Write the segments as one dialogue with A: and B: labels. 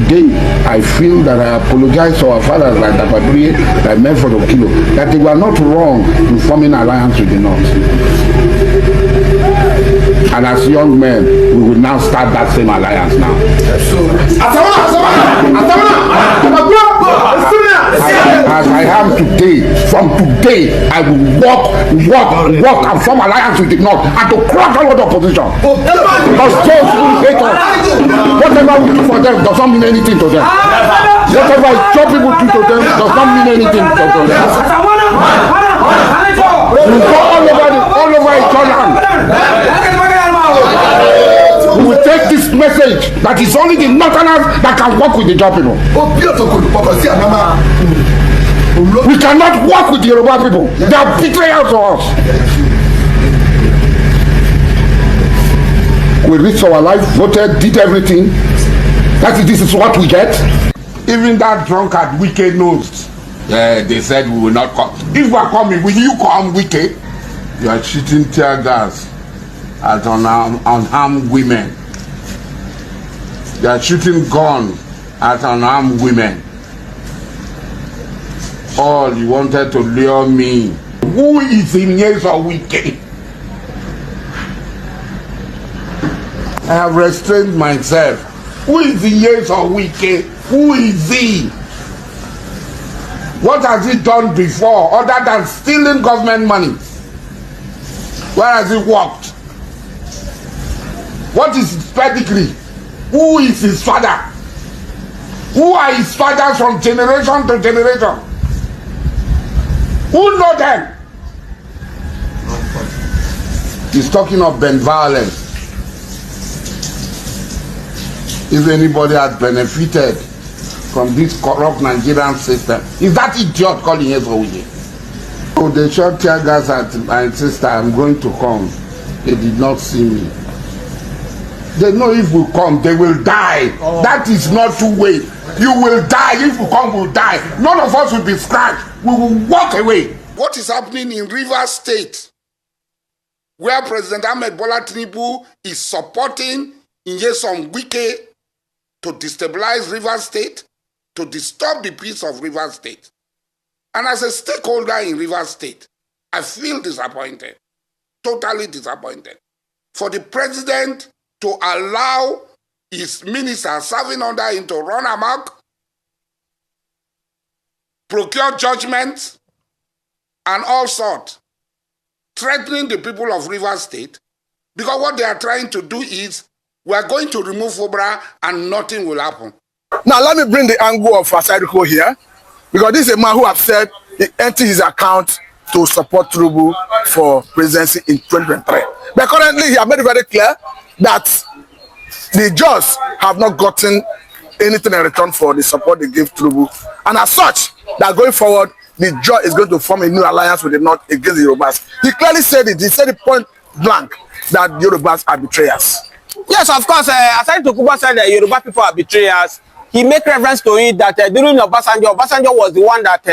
A: today, I feel that I apologize to our fathers like Dababri, like Medford Okilo, that they were not wrong in forming an alliance with the North. And as young men, we will now start that same alliance now. As I am today, from today, I will walk and form alliance with the North and to crush all of the opposition. Because those who hate us, whatever we do for them does not mean anything to them. Whatever job people do to them does not mean anything to them. We go all over Ijaw. We will take this message that it's only the Northerners that can work with the Ijaw people. We cannot work with the Yoruba people. They are betrayers to us. We risked our life, voted, did everything. This is what we get. Even that drunkard Wike knows. They said we will not come. If we are coming, will you come, Wike? You are shooting tear gas at unarmed women. You are shooting gun at unarmed women. All you wanted to lure me. Who is in years of Wike? I have restrained myself. Who is in years of Wike? Who is he? What has he done before other than stealing government money? Where has he worked? What is his pedigree? Who is his father? Who are his fathers from generation to generation? Who know them? He's talking of benevolence. If anybody has benefited from this corrupt Nigerian system, is that idiot calling Yesoye? Oh, they shot tear gas at my sister. I'm going to come. They did not see me. They know if we come, they will die. Oh. That is not to wait. You will die. If we come, we'll die. None of us will be scratched. We will walk away. What is happening in Rivers State, where President Ahmed Bola Tinubu is supporting Nyesom Wike to destabilize Rivers State, to disturb the peace of Rivers State. And as a stakeholder in Rivers State, I feel disappointed, totally disappointed, for the president to allow his minister serving under him to run amok, procure judgments, and all sorts, threatening the people of Rivers State, because what they are trying to do is, we are going to remove FOBRA and nothing will happen.
B: Now let me bring the angle of Asari Dukobo here, because this is a man who have said he emptied his account to support Tinubu for presidency in 2023. But currently he has made it very clear that the Ijaws have not gotten anything in return for the support they gave Tinubu. And as such, that going forward, the Ijaw is going to form a new alliance with the North against the Yorubas. He clearly said it. He said it point blank that the Yorubas are betrayers.
C: Yes, of course. Asari Dukobo said that Yoruba people are betrayers. He made reference to it that during Obasanjo was the one that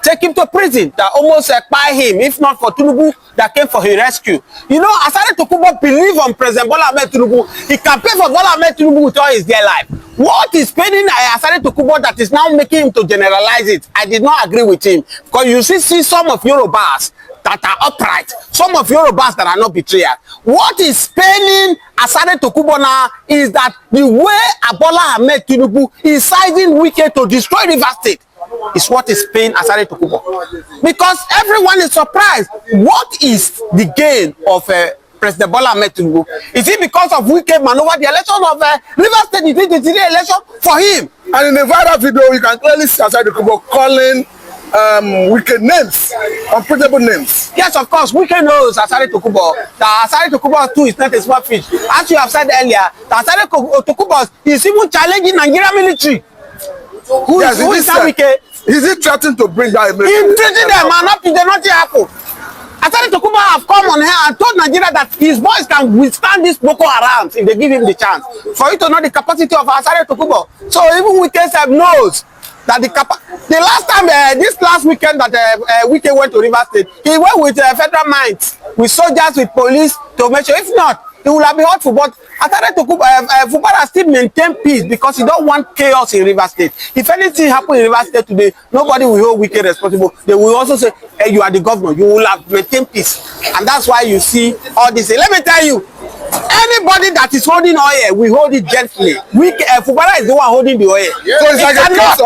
C: took him to prison, that almost by him, if not for Tinubu that came for his rescue. You know, Asari Dukobo believe on President Bola Ahmed Tinubu. He campaigned for Bola Ahmed Tinubu with all his dear life. What is paining Asari Dukobo that is now making him to generalize it? I did not agree with him, because you see some of Yorubas that are upright, some of Yorubas that are not betrayers. What is paining Asari Dukobo now is that the way Bola Ahmed Tinubu is sizing Wike to destroy Rivers State is what is paining Asari Dukobo. Because everyone is surprised. What is the gain of President Bola Ahmed Tinubu? Is it because of Wike maneuver the election of Rivers State? Is it the election for him?
B: And in the viral video, you can clearly see Asari Dukobo calling Wike names, unprintable names.
C: Yes, of course, Wike knows Asari Dukobo. That Asari Dukobo too is not a small fish. As you have said earlier, that Asari Dukobo is even challenging Nigerian military. Who is that Wike?
B: Is he threatening to bring down a military?
C: He's threatening them, and up to the not happen. Asari Dukobo have come on here and told Nigeria that his boys can withstand this Boko Haram if they give him the chance. For you to know the capacity of Asari Dukobo. So even Wike knows that the last time, this last weekend that Wike went to Rivers State, he went with federal minds, with soldiers, with police, to make sure. If not, he would have been hurtful. But Asari Dukobo, Fubara still maintain peace because he don't want chaos in Rivers State. If anything happen in Rivers State today, nobody will hold Wike responsible. They will also say, hey, you are the governor, you will have maintained peace. And that's why you see all this. Let me tell you, anybody that is holding oil, we hold it gently. Fubara is the one holding the oil.
B: Yeah. So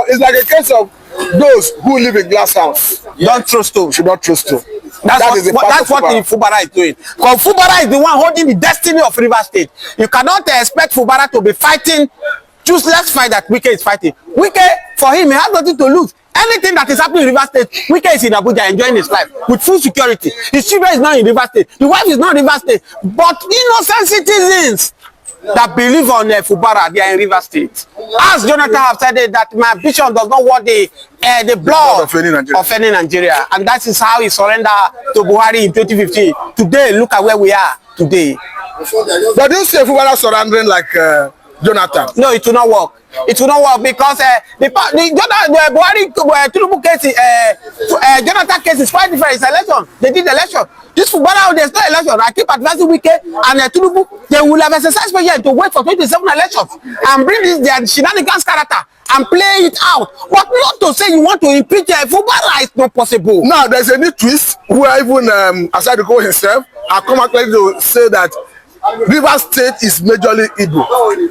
B: it's like a case of those who live in glass house. Yeah. Don't throw stone. Should not throw stone.
C: That's what Fubara is doing. Because Fubara is the one holding the destiny of Rivers State. You cannot expect Fubara to be fighting useless fight that Wike is fighting. Wike, for him, he has nothing to lose. Anything that is happening in Rivers State, Wike is in Abuja enjoying his life with full security. His children is not in Rivers State. The wife is not in Rivers State. But innocent citizens that believe on Fubara, they are in Rivers State. As Jonathan have said it, that my vision does not want the blood of any Nigeria. And that is how he surrendered to Buhari in 2015. Today, look at where we are today.
B: But do you see Fubara surrendering like Jonathan?
C: No, it will not work. It will not work because the Buhari Tinubu case, Jonathan case is quite different. It's election. They did election. This Fubara, there's no election. I keep advising Wike and Tinubu, they will have exercised patience to wait for 27 elections and bring this their shenanigans character and play it out. But not to say you want to impeach Fubara is not possible.
B: Now there's a new twist where even Asari Dukobo himself has come out to say that Rivers State is majorly Igbo.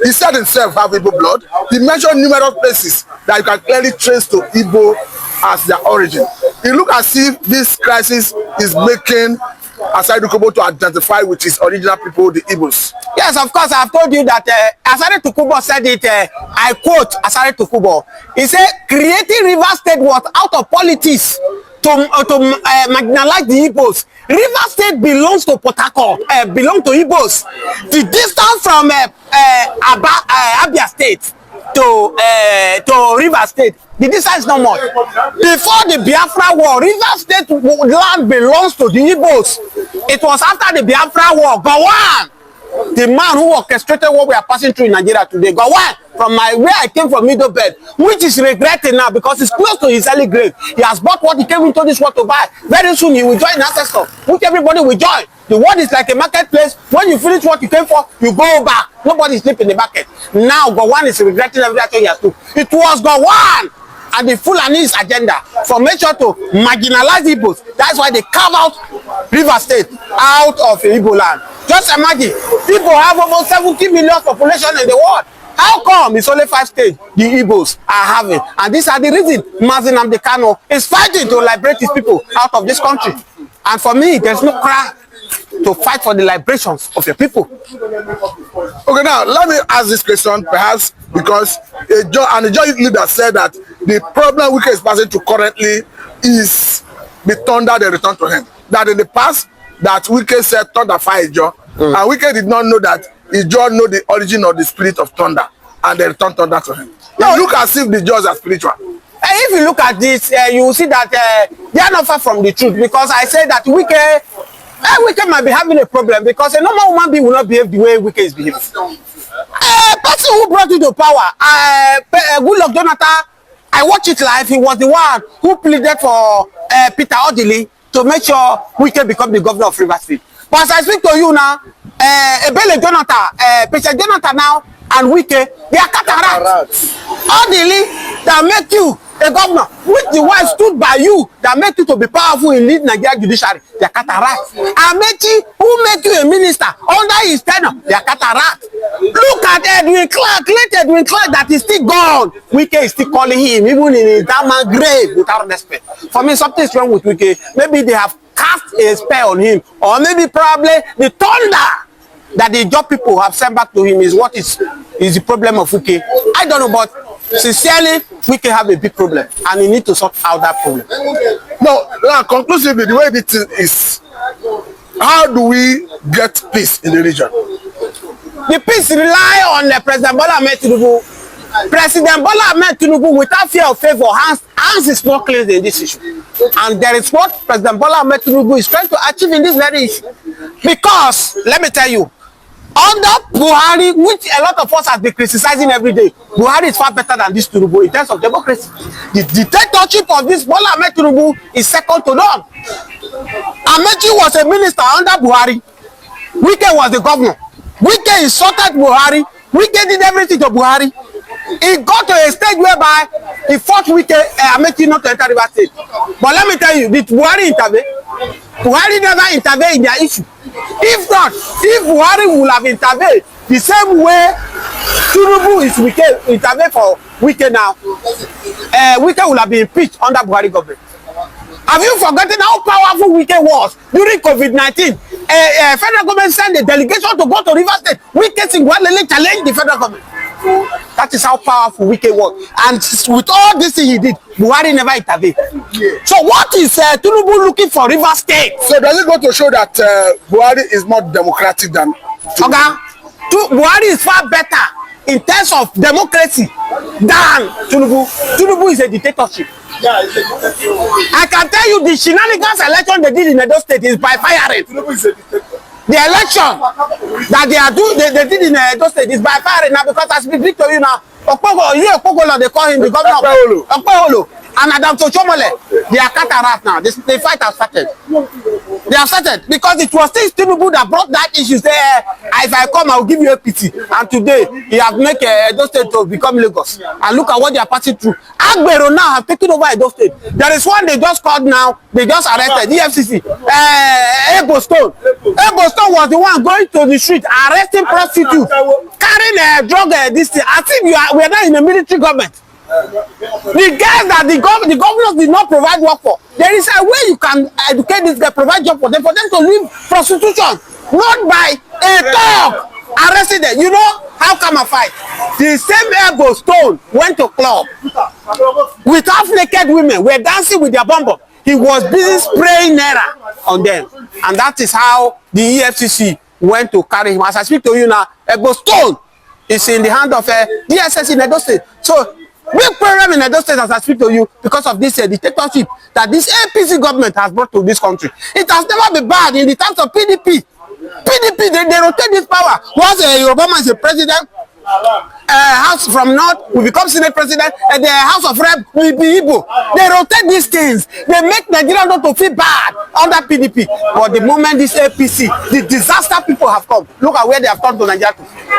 B: He said himself have Igbo blood. He mentioned numerous places that you can clearly trace to Igbo as their origin. It looks as if this crisis is making Asari Dukobo to identify with his original people, the Igbos.
C: Yes, of course. I've told you that Asari Dukobo said it. I quote Asari Dukobo. He said, creating Rivers State was out of politics to marginalize the Igbos. Rivers State belongs to Port Harcourt, belongs to Igbos. The distance from Abia State to Rivers State, the distance is not much. Before the Biafra War, Rivers State land belongs to the Igbos. It was after the Biafra War, Gowon, the man who orchestrated what we are passing through in Nigeria today, Gowon, from where I came from Middle Belt, which is regretting now because it's close to his early grave. He has bought what he came into this world to buy. Very soon he will join ancestor, which everybody will join. The world is like a marketplace. When you finish what you came for, you go back. Nobody sleep in the market. Now Gowon is regretting everything he has done. It was Gowon and the Fulani's agenda for measure to marginalize Igbos. That's why they carve out Rivers State out of Igbo land. Just imagine, people have over 70 million population in the world. How come it's only 5 states the Igbos are having? And these are the reasons Mazi Nnamdi Kanu is fighting to liberate his people out of this country. And for me, there's no cry to fight for the liberations of your people.
B: Okay, now let me ask this question, perhaps because a judge leader said that the problem Wike is passing to currently is the thunder they return to him. That in the past, that Wike said thunder fire Ijaw, and Wike did not know that Ijaw know the origin of the spirit of thunder, and they return thunder to him. Now look as if the Ijaws are spiritual.
C: If you look at this, you will see that they are not far from the truth, because I say that Wike might be having a problem because a normal human being will not behave the way Wike is behaving. A person who brought you to power, Goodluck Jonathan, I watched it live. He was the one who pleaded for Peter Odili to make sure Wike become the governor of Rivers State. But as I speak to you now, Ebele Jonathan, Peter Jonathan now, and Wike, they are cataracts. Odili that make you a governor, which the one stood by you that make you to be powerful in lead Nigeria judiciary, they are cataracts. Amechi, who make you a minister under his tenure, they are cataracts. Look at Edwin Clark, late Edwin Clark that is still gone. Wike is still calling him, even in his diamond grave, without respect. For me, something is wrong with Wike. Maybe they have cast a spell on him, or maybe probably the thunder that the job people have sent back to him is what is the problem of Wike. I don't know, but sincerely, Wike have a big problem, and he need to sort out that problem.
B: Now, conclusively, the way it is, how do we get peace in the region?
C: The peace rely on President Bola Ahmed Tinubu. President Bola Ahmed Tinubu, without fear of favor, hands is not clear in this issue. And there is what President Bola Ahmed Tinubu is trying to achieve in this very issue. Because, let me tell you, under Buhari, which a lot of us have been criticizing every day, Buhari is far better than this Tinubu in terms of democracy. The dictatorship of this Bola Ahmed Tinubu is second to none. Amechi was a minister under Buhari. Wike was the governor. Wike insulted Buhari. Wike did everything to Buhari. He got to a stage whereby he fought Wike Amechi not to enter Rivers State. But let me tell you, did Buhari intervene? Buhari never intervened in their issue. If not, if Buhari would have intervened the same way Tinubu is Wike intervene for Wike now, Wike would have been impeached under Buhari government. Have you forgotten how powerful Wike was during COVID-19? Federal government sent a delegation to go to Rivers State. Wike single-handedly challenged the federal government. That is how powerful Wike was. And with all this thing he did, Buhari never intervened. So what is Tinubu looking for Rivers State?
B: So does it go to show that Buhari is more democratic than Tinubu?
C: Okay. Buhari is far better in terms of democracy than Tinubu. Tinubu is a dictatorship. I can tell you the shenanigans election they did in Edo State is by firing. The election that they did in Edo State is by firing now, because as we speak to you now, Okpogolo, they call him the governor of Okpogolo, and Adam Tochomole, they are cataract now. The fight has started. They have started because it was still Tinubu that brought that issue. Say, if I come, I will give you a pity. And today, he have made Edo State to become Lagos. And look at what they are passing through. Agbero now have taken over Edo State. There is one they just called now. They just arrested EFCC. Ebo Stone. Ebo Stone was the one going to the street arresting prostitutes, carrying a drug. This thing. I think we are not in a military government. The guys that the governors did not provide work for. There is a way you can educate this guy, provide job for them to leave prostitution, not by a dog arrested them. You know how come a fight? The same Ego Stone went to club with half-naked women, were dancing with their bum. He was busy spraying naira on them, and that is how the EFCC went to carry him. As I speak to you now, Ego Stone is in the hand of DSS in Edo State. So big problem in Edo State as I speak to you because of this dictatorship that this APC government has brought to this country. It has never been bad in the terms of PDP. PDP, they rotate this power. Once Obama is a president, House from North will become Senate president, and the House of Rep will be Igbo. They rotate these things. They make Nigeria not to feel bad under PDP. But the moment this APC, the disaster people have come, look at where they have come to Nigeria.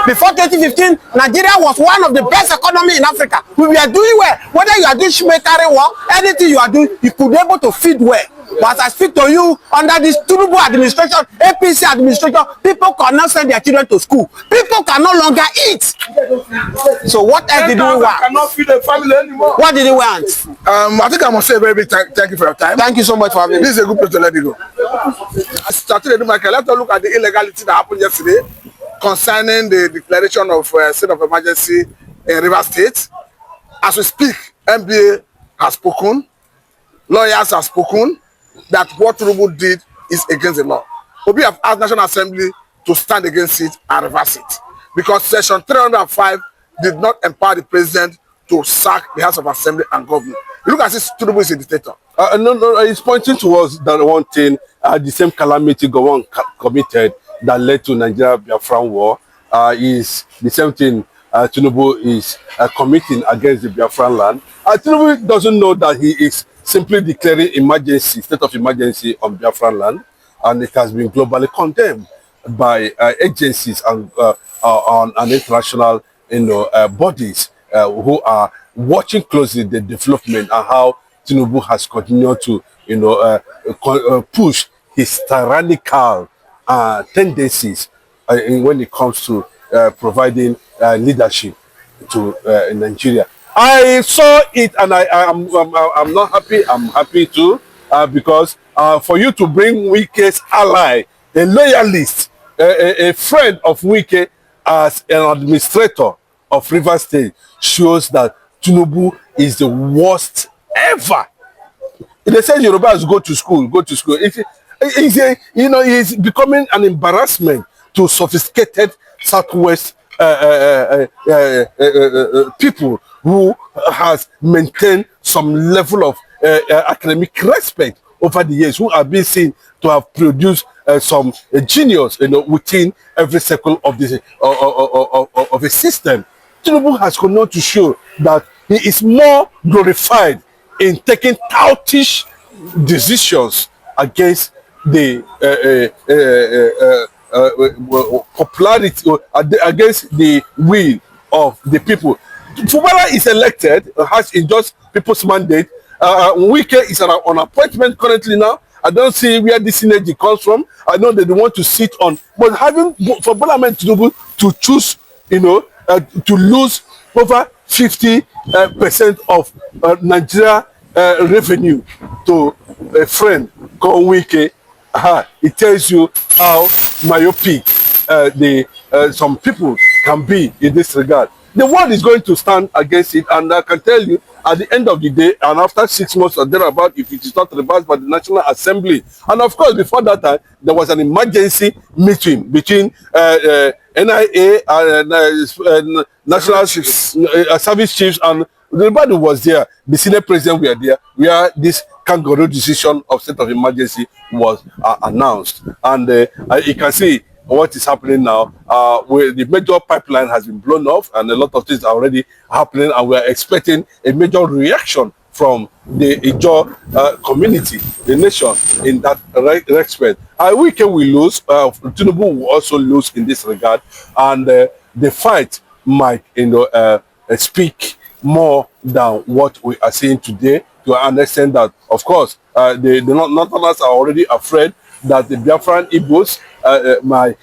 C: Before 2015, Nigeria was one of the best economy in Africa. We were doing well. Whether you are doing shoemakery work, anything you are doing, you could be able to feed well. But as I speak to you, under this Tinubu administration, APC administration, people cannot send their children to school. People can no longer eat. So what else did we want?
B: Cannot feed the family anymore.
C: What did we want?
B: I think I must say a very big thank you for your time.
C: Thank you so much for having me.
B: This is a good place to let it go. I started to do my let's look at the illegality that happened yesterday concerning the declaration of state of emergency in Rivers State. As we speak, MBA has spoken, lawyers have spoken, that what Tinubu did is against the law. We have asked National Assembly to stand against it and reverse it, because Section 305 did not empower the president to sack the House of Assembly and government. You look at this, Tinubu is a dictator.
D: No, it's pointing towards that one thing, the same calamity Gowon committed that led to Nigeria-Biafran war is the same thing Tinubu is committing against the Biafran land. Tinubu doesn't know that he is simply declaring emergency, state of emergency on Biafran land, and it has been globally condemned by agencies and international bodies who are watching closely the development and how Tinubu has continued to push his tyrannical tendencies when it comes to providing leadership to Nigeria. I saw it and I'm not happy. I'm happy too because for you to bring Wike's ally, a loyalist, a friend of Wike as an administrator of Rivers State shows that Tinubu is the worst ever. They say Yorubas go to school. He's becoming an embarrassment to sophisticated Southwest people who has maintained some level of academic respect over the years, who have been seen to have produced some genius, within every circle of this of a system. Tinubu has continued to show that he is more glorified in taking toutish decisions against the popularity against the will of the people. Fubara is elected, has endorsed people's mandate. Wike is on appointment currently now. I don't see where this synergy comes from. I know that they want to sit on, but having for Bola Ahmed Tinubu to choose, to lose over 50% of Nigeria revenue to a friend called Wike, it tells you how myopic some people can be in this regard. The world is going to stand against it, and I can tell you, at the end of the day, and after 6 months or thereabout, if it is not reversed by the National Assembly, and of course, before that time, there was an emergency meeting between NIA and National Service Chiefs, and everybody was there. The Senate President were there, where this kangaroo decision of state of emergency was announced. And you can see what is happening now, where the major pipeline has been blown off, and a lot of things are already happening, and we are expecting a major reaction from the Ijaw community, the nation, in that respect. Wike will lose, Tinubu will also lose in this regard, and the fight might, speak more than what we are seeing today, to understand that, of course, the Northerners are already afraid that the Biafran Igbos might,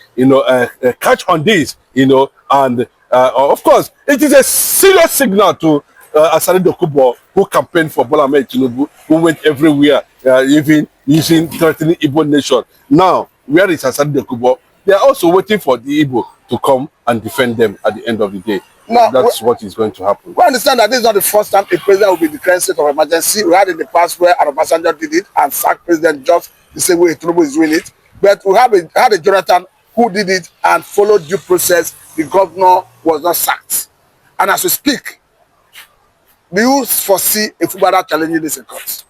D: catch on this, and of course, it is a serious signal to Asari Dukobo, who campaigned for Bola Ahmed Tinubu, who went everywhere, even using threatening Igbo nation. Now, where is Asari Dukobo? They are also waiting for the Igbo to come and defend them at the end of the day. Now, that's what is going to happen.
B: We understand that this is not the first time a president will be declaring state of emergency. We had in the past where Obasanjo did it and sacked president just the same way Tinubu is doing it. But we had a Jonathan who did it and followed due process. The governor was not sacked. And as we speak, do you foresee a Fubara challenging this in court?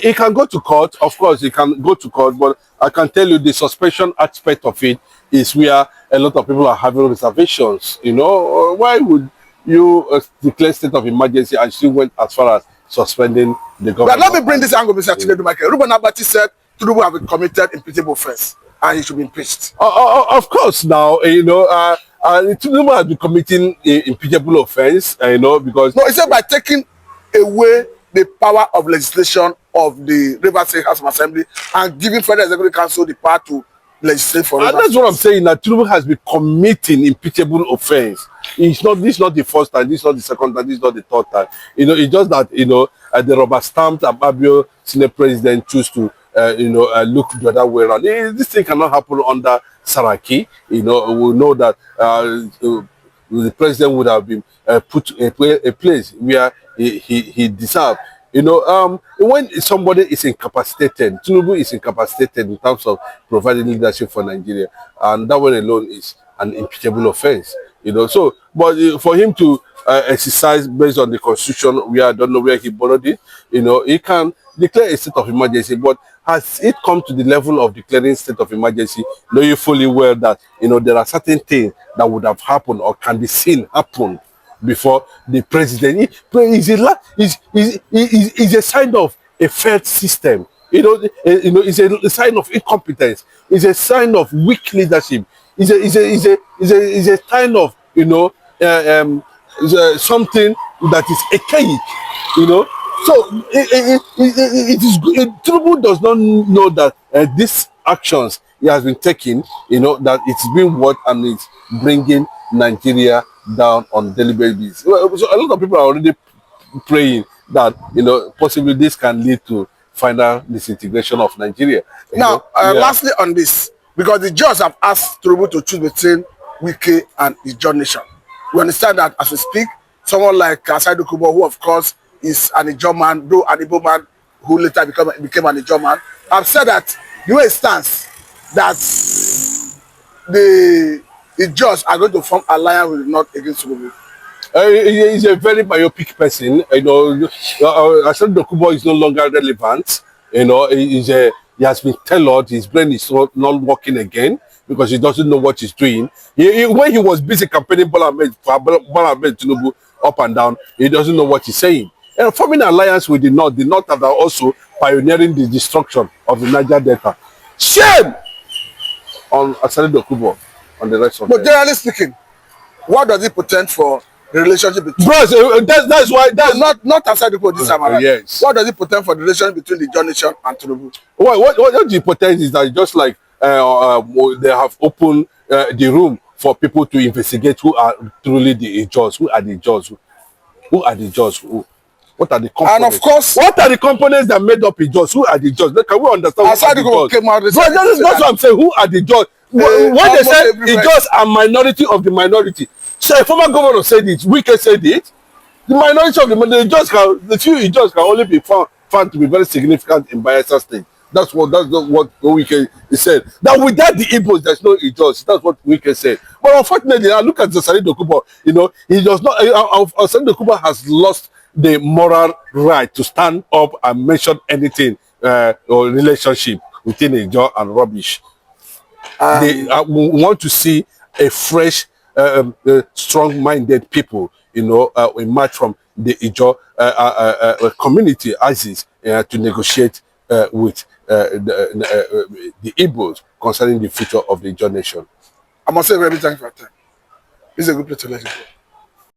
D: He can go to court. Of course, he can go to court. But I can tell you the suspension aspect of it is where a lot of people are having reservations. Why would you declare state of emergency and still went as far as suspending the government?
B: But let me bring this angle, Mr. Chinedu Michael. Ruben Abati said Tinubu have committed impeachable offense and he should be impeached.
D: Of course, now, Tinubu has been committing impeachable offense, because...
B: No, he said by taking away the power of legislation of the Rivers State House of Assembly and giving Federal Executive Council the power to legislate for Rivers.
D: And that's what I'm saying, that Tinubu has been committing impeachable offense. This is not the first time, this is not the second time, this is not the third time. It's just that, the rubber stamped Ababio Senate President choose to look the other way around. This thing cannot happen under Saraki. We know that the president would have been put a place where he deserved. When somebody is incapacitated, Tinubu is incapacitated in terms of providing leadership for Nigeria, and that one alone is an impeachable offense. But for him to exercise based on the constitution, I don't know where he borrowed it. He can declare a state of emergency, but has it come to the level of declaring state of emergency, knowing fully well that there are certain things that would have happened or can be seen happen before the president is a sign of a failed system. It's a sign of incompetence. It's a sign of weak leadership. It's a sign of something that is archaic. So it is good. Tinubu does not know that these actions he has been taking, that it's being worked and it's bringing Nigeria down on daily basis. So a lot of people are already praying that possibly this can lead to final disintegration of Nigeria.
B: Now, lastly on this, because the judges have asked Tinubu to choose between Wike and the Ijaw nation. We understand that as we speak, someone like Asari Dukobo, who of course is an Ijaw man, though an Igbo man who later became an Ijaw man, have said that the way it stands, that the Ijaws are going to form alliance with the North against Tinubu.
D: He's a very myopic person. Asari Dukobo is no longer relevant. He has been tailored. His brain is not working again because he doesn't know what he's doing. When he was busy campaigning Bola Ahmed Tinubu up and down, he doesn't know what he's saying. And forming an alliance with the North are also pioneering the destruction of the Niger Delta. Shame on Asari Dukobo on the rest of
B: But
D: them.
B: generally speaking, what does it portend for the relationship between...
D: Bros, that's why... That's
B: not Asari Dukobo this time around.
D: Yes.
B: What does it portend for the relationship between the Ijaw nation and Tinubu?
D: What the portend is that just like they have opened the room for people to investigate who are truly the Ijaws, who are the Ijaws, who are the Ijaws, what are the components?
B: And of course,
D: what are the components that made up Ijaws? Who are the Ijaws? Can we understand?
B: Asari Dukobo came out.
D: Bro, that's what I'm saying. Who are the Ijaws? When they said Ijaws are minority of the minority, so a former governor said it, Wike said it. The minority of the Ijaws can, the few Ijaws can only be found to be very significant in Bayelsa State. That's what Wike said. That without the Igbos, there's no Ijaws. That's what Wike said. But unfortunately, I look at Asari Dukobo. You know, he does not. Asari Dukobo has lost the moral right to stand up and mention anything or relationship within Ijaw and rubbish. They want to see a fresh, strong-minded people, you know, emerge from the Ijaw community ISIS to negotiate with the Igbos concerning the future of the Ijaw nation.
B: I must say very thank you for your time. This is a good place to let you go.